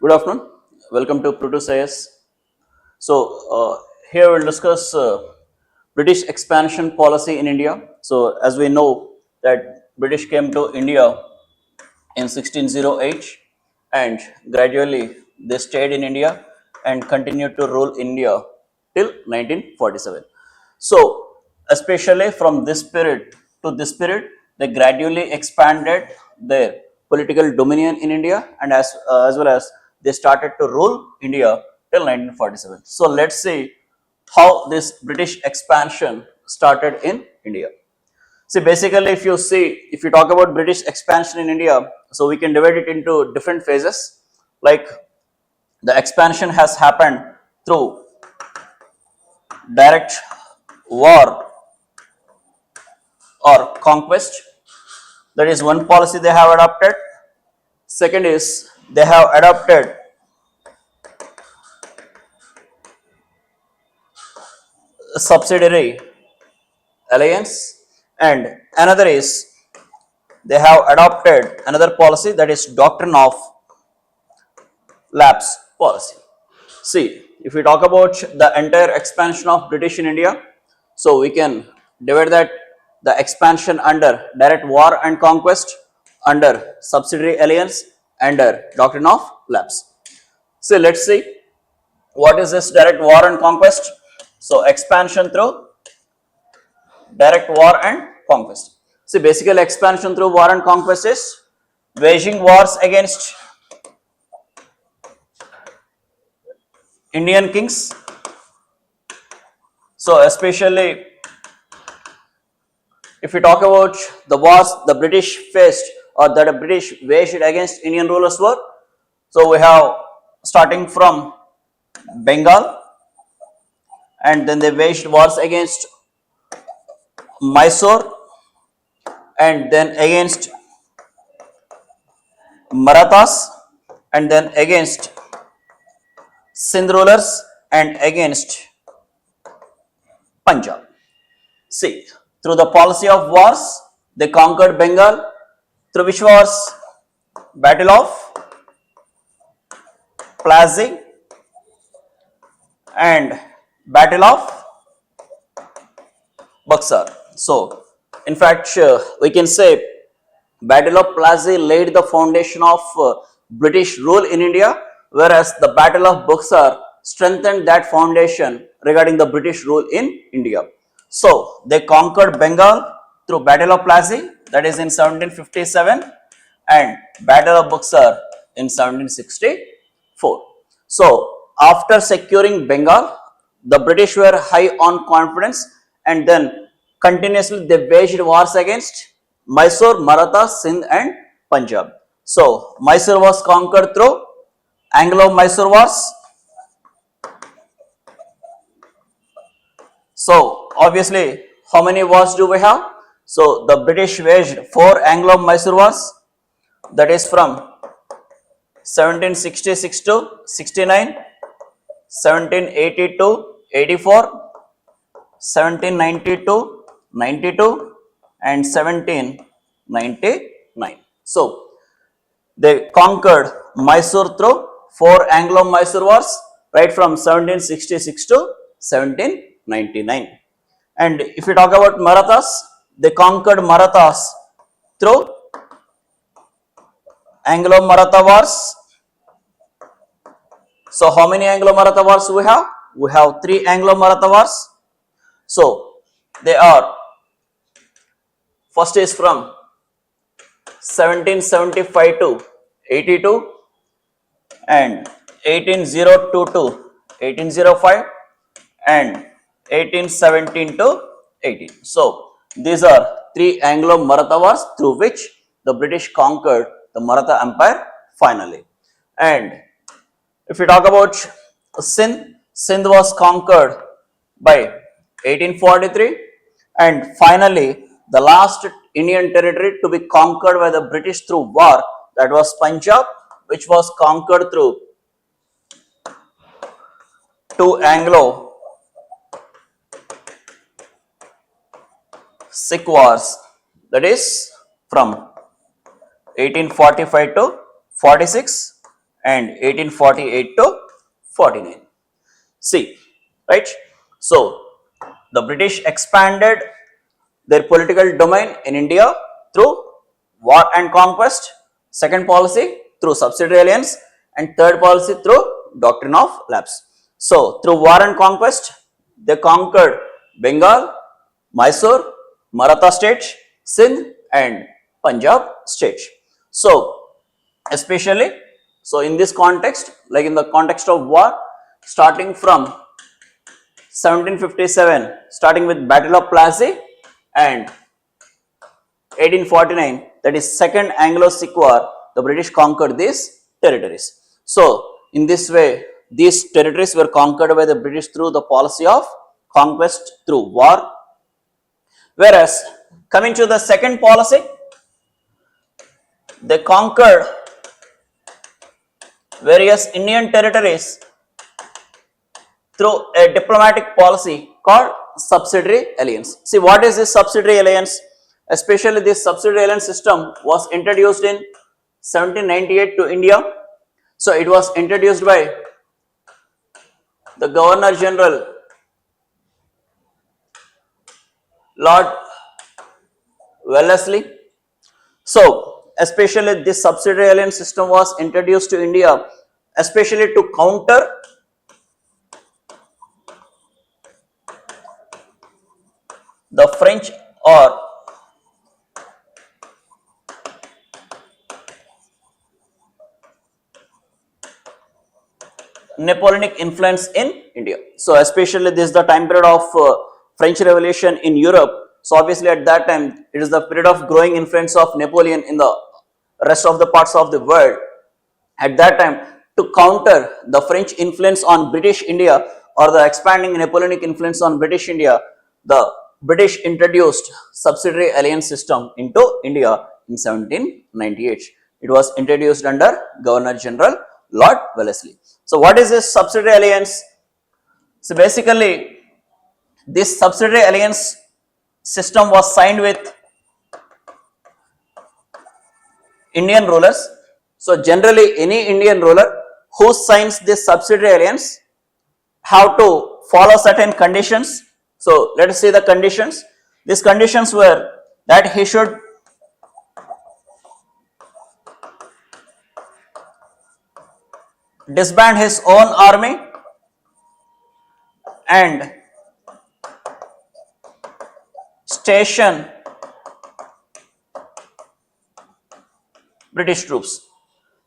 Good afternoon. Welcome to Plutus IS. So, here we'll discuss British expansion policy in India. So, as we know that British came to India in 1608 and gradually they stayed in India and continued to rule India till 1947. So, especially from this period to this period, they gradually expanded their political dominion in India and as well as they started to rule India till 1947. So, let's see how this British expansion started in India. See, basically, if you talk about British expansion in India, so we can divide it into different phases. Like the expansion has happened through direct war or conquest. That is one policy they have adopted. Second is they have adopted a subsidiary alliance, and another is they have adopted another policy, that is doctrine of Lapse policy. See, if we talk about the entire expansion of British in India, so we can divide that the expansion under direct war and conquest, under subsidiary alliance, under doctrine of Lapse. So let's see what is this direct war and conquest. So expansion through direct war and conquest. See, basically expansion through war and conquest is waging wars against Indian kings. So especially if we talk about the wars the British faced or that the British waged against Indian rulers were, so we have starting from Bengal, and then they waged wars against Mysore, and then against Marathas, and then against Sindh rulers, and against Punjab. See, through the policy of wars, they conquered Bengal, through which was Battle of Plassey and Battle of Buxar. So, in fact, we can say Battle of Plassey laid the foundation of British rule in India, whereas the Battle of Buxar strengthened that foundation regarding the British rule in India. So, they conquered Bengal through Battle of Plassey, that is in 1757, and Battle of Buxar in 1764. So, after securing Bengal, the British were high on confidence, and then continuously they waged wars against Mysore, Maratha, Sindh and Punjab. So, Mysore was conquered through Anglo-Mysore wars. So, obviously, how many wars do we have? So, the British waged 4 Anglo-Mysore wars, that is from 1766 to 69, 1780 to 84, 1792, 92 and 1799. So, they conquered Mysore through 4 Anglo-Mysore wars right from 1766 to 1799. And if we talk about Marathas, they conquered Marathas through Anglo-Maratha wars. So, how many Anglo-Maratha wars we have? We have 3 Anglo-Maratha wars. So, they are, first is from 1775 to 82 and 1802 to 1805 and 1817 to 18. So, these are 3 Anglo-Maratha wars through which the British conquered the Maratha Empire finally. And if we talk about Sindh, Sindh was conquered by 1843, and finally the last Indian territory to be conquered by the British through war, that was Punjab, which was conquered through 2 Anglo-Sikh wars, that is from 1845 to 46 and 1848 to 49. See, right? So, the British expanded their political domain in India through war and conquest, second policy through subsidiary alliance, and third policy through doctrine of lapse. So, through war and conquest, they conquered Bengal, Mysore, Maratha states, Sindh, and Punjab states. So, especially, so in this context, like in the context of war, starting from 1757, starting with Battle of Plassey, and 1849, that is Second Anglo-Sikh War, the British conquered these territories. So, in this way, these territories were conquered by the British through the policy of conquest through war. Whereas, coming to the second policy, they conquered various Indian territories through a diplomatic policy called subsidiary alliance. See, what is this subsidiary alliance? Especially this subsidiary alliance system was introduced in 1798 to India. So, it was introduced by the Governor General Lord Wellesley. So, especially this subsidiary alliance system was introduced to India, especially to counter the French or Napoleonic influence in India. So, especially this is the time period of French Revolution in Europe. So, obviously at that time it is the period of growing influence of Napoleon in the rest of the parts of the world. At that time, to counter the French influence on British India or the expanding Napoleonic influence on British India, the British introduced subsidiary alliance system into India in 1798. It was introduced under Governor General Lord Wellesley. So, what is this subsidiary alliance? So, basically, this subsidiary alliance system was signed with Indian rulers. So, generally, any Indian ruler who signs this subsidiary alliance have to follow certain conditions. So, let us see the conditions. These conditions were that he should disband his own army and station British troops.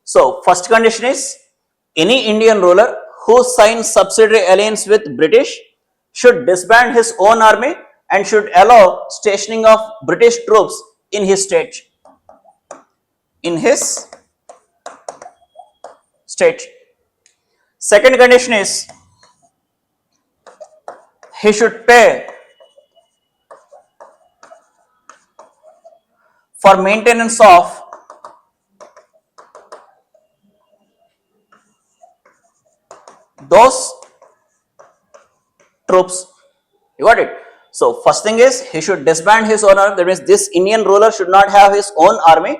So, first condition is any Indian ruler who signs subsidiary alliance with British should disband his own army and should allow stationing of British troops in his state. In his state. Second condition is he should pay for maintenance of those troops. You got it? So, first thing is he should disband his own army. That means this Indian ruler should not have his own army,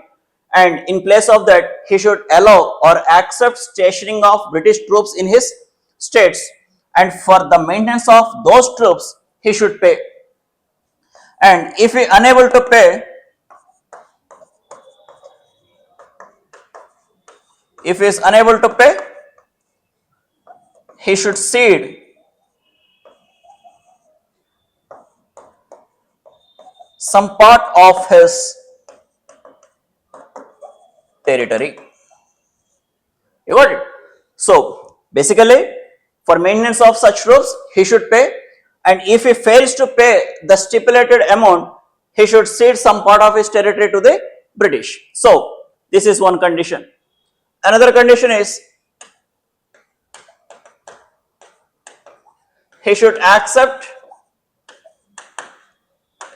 and in place of that he should allow or accept stationing of British troops in his states, and for the maintenance of those troops he should pay. And if he unable to pay, if he is unable to pay, he should cede some part of his territory. You got it? So, basically, for maintenance of such troops, he should pay, and if he fails to pay the stipulated amount, he should cede some part of his territory to the British. So, this is one condition. Another condition is he should accept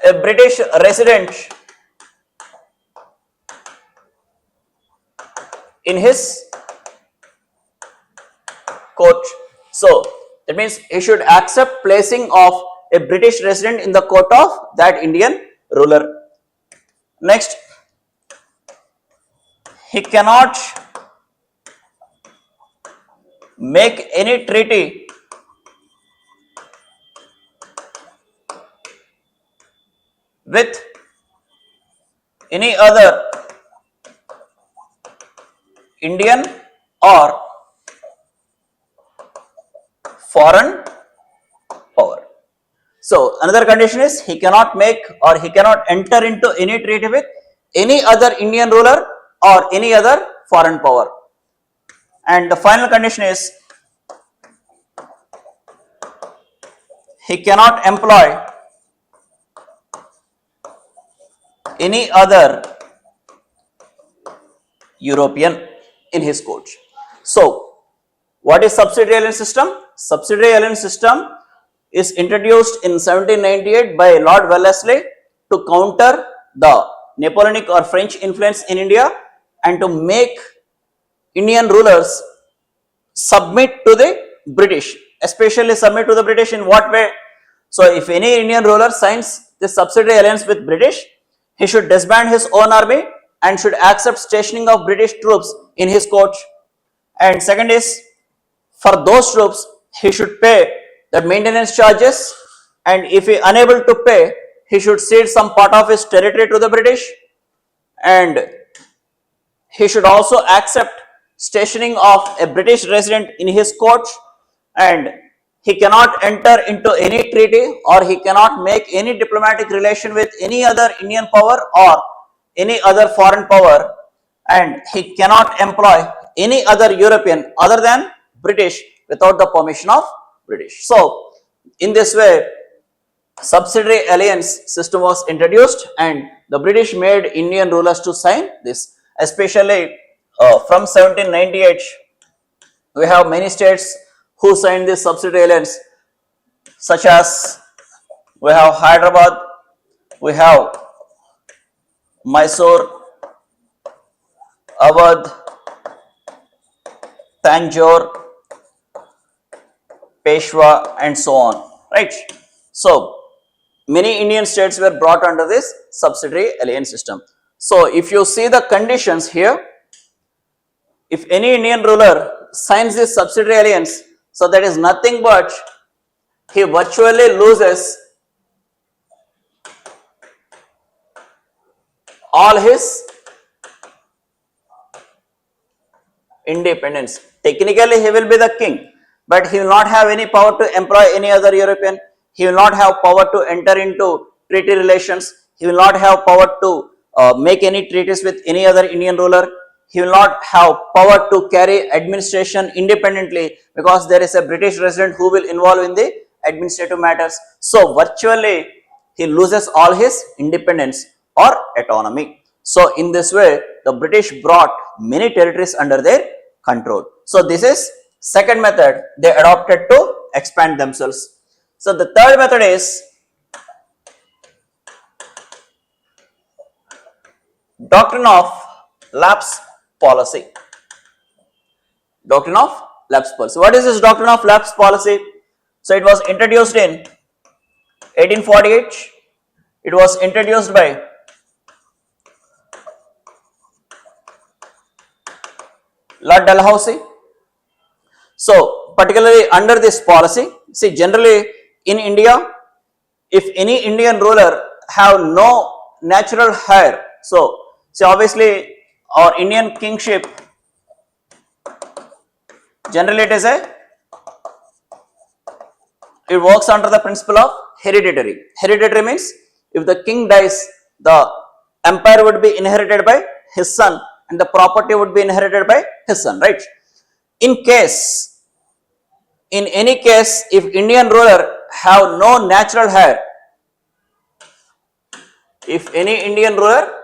a British resident in his court. So, that means he should accept placing of a British resident in the court of that Indian ruler. Next, he cannot make any treaty with any other Indian or foreign power. So another condition is he cannot make or he cannot enter into any treaty with any other Indian ruler or any other foreign power. And the final condition is he cannot employ any other European in his court. So what is subsidiary alliance system? Subsidiary alliance system is introduced in 1798 by Lord Wellesley to counter the Napoleonic or French influence in India and to make Indian rulers submit to the British, especially submit to the British in what way? So if any Indian ruler signs this subsidiary alliance with British, he should disband his own army and should accept stationing of British troops in his court. And second is, for those troops, he should pay the maintenance charges, and if he unable to pay, he should cede some part of his territory to the British, and he should also accept stationing of a British resident in his court, and he cannot enter into any treaty or he cannot make any diplomatic relation with any other Indian power or any other foreign power, and he cannot employ any other European other than British without the permission of British. So in this way, subsidiary alliance system was introduced and the British made Indian rulers to sign this, especially from 1798 we have many states who signed this subsidiary alliance, such as we have Hyderabad, we have Mysore, Awadh, Tanjore, Peshwa and so on, right? So many Indian states were brought under this subsidiary alliance system. So if you see the conditions here, if any Indian ruler signs this subsidiary alliance, so that is nothing but he virtually loses all his independence. Technically he will be the king, but he will not have any power to employ any other European. He will not have power to enter into treaty relations. He will not have power to make any treaties with any other Indian ruler. He will not have power to carry administration independently because there is a British resident who will involve in the administrative matters. So virtually he loses all his independence or autonomy. So in this way, the British brought many territories under their control. So this is second method they adopted to expand themselves. So the third method is doctrine of lapse policy. Doctrine of lapse policy. What is this doctrine of lapse policy? So it was introduced in 1848. It was introduced by Lord Dalhousie. So particularly under this policy, see generally in India, if any Indian ruler have no natural heir, so see obviously our Indian kingship, generally it works under the principle of hereditary. Hereditary means if the king dies, the empire would be inherited by his son and the property would be inherited by his son, right? In any case, if Indian ruler have no natural heir, if any Indian ruler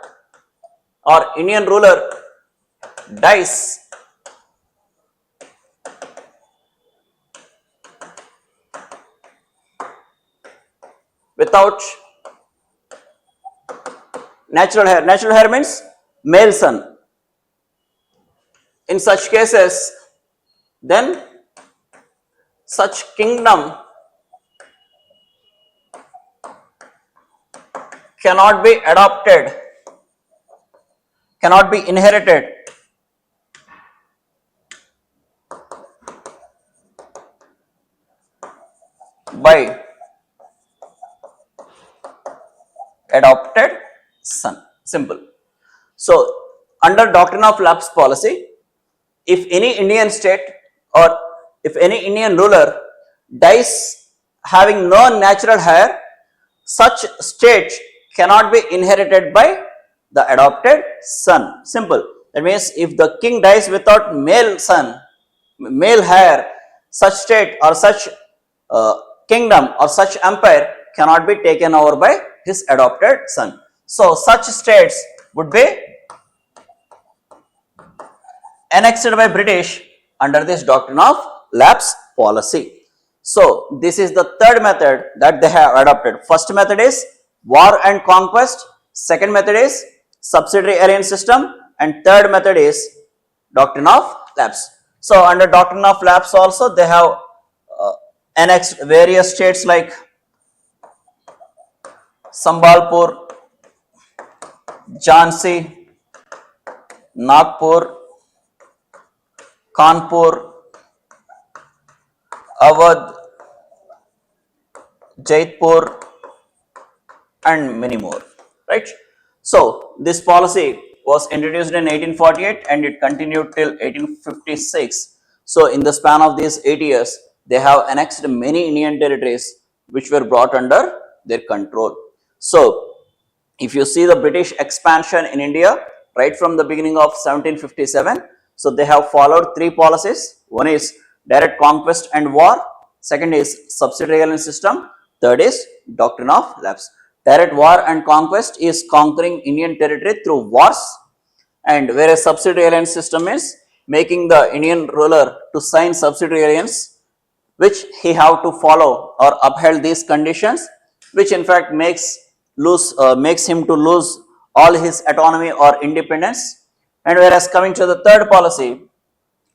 or Indian ruler dies without natural heir means male son. In such cases, then such kingdom cannot be adopted, cannot be inherited by adopted son. Simple. So, under doctrine of lapse policy, if any Indian state or if any Indian ruler dies having no natural heir, such state cannot be inherited by the adopted son. Simple. That means if the king dies without male son, male heir, such state or such kingdom or such empire cannot be taken over by his adopted son. So, such states would be annexed by British under this doctrine of lapse policy. So, this is the third method that they have adopted. First method is war and conquest, second method is subsidiary alliance system, and third method is doctrine of lapse. So, under doctrine of lapse also they have annexed various states like Sambalpur, Jhansi, Nagpur, Kanpur, Awadh, Jaipur, and many more, right? So, this policy was introduced in 1848 and it continued till 1856. So, in the span of these 8 years, they have annexed many Indian territories which were brought under their control. So, if you see the British expansion in India right from the beginning of 1757, so they have followed three policies. One is direct conquest and war, second is subsidiary alliance system, third is doctrine of lapse. Direct war and conquest is conquering Indian territory through wars, and whereas subsidiary alliance system is making the Indian ruler to sign subsidiary alliance, which he have to follow or uphold these conditions, which in fact makes him to lose all his autonomy or independence. And whereas coming to the third policy,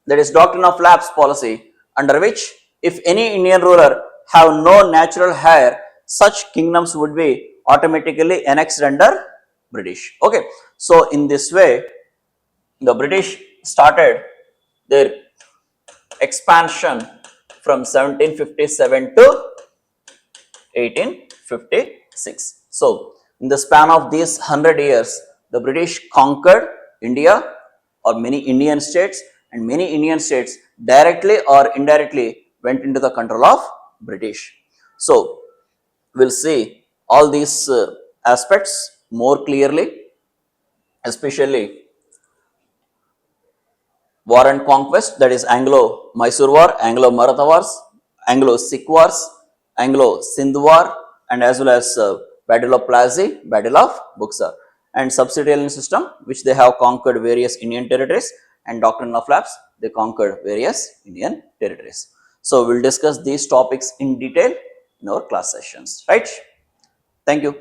that is doctrine of lapse policy, under which if any Indian ruler have no natural heir, such kingdoms would be automatically annexed under British. Okay, so in this way, the British started their expansion from 1757 to 1856. So, in the span of these 100 years, the British conquered India or many Indian states, and many Indian states directly or indirectly went into the control of British. So, we will see all these aspects more clearly, especially war and conquest, that is Anglo-Mysore war, Anglo-Maratha wars, Anglo-Sikh wars, Anglo-Sindh war, and as well as Battle of Plassey, Battle of Buxar, and subsidiary system, which they have conquered various Indian territories, and doctrine of lapse, they conquered various Indian territories. So, we will discuss these topics in detail in our class sessions, right? Thank you.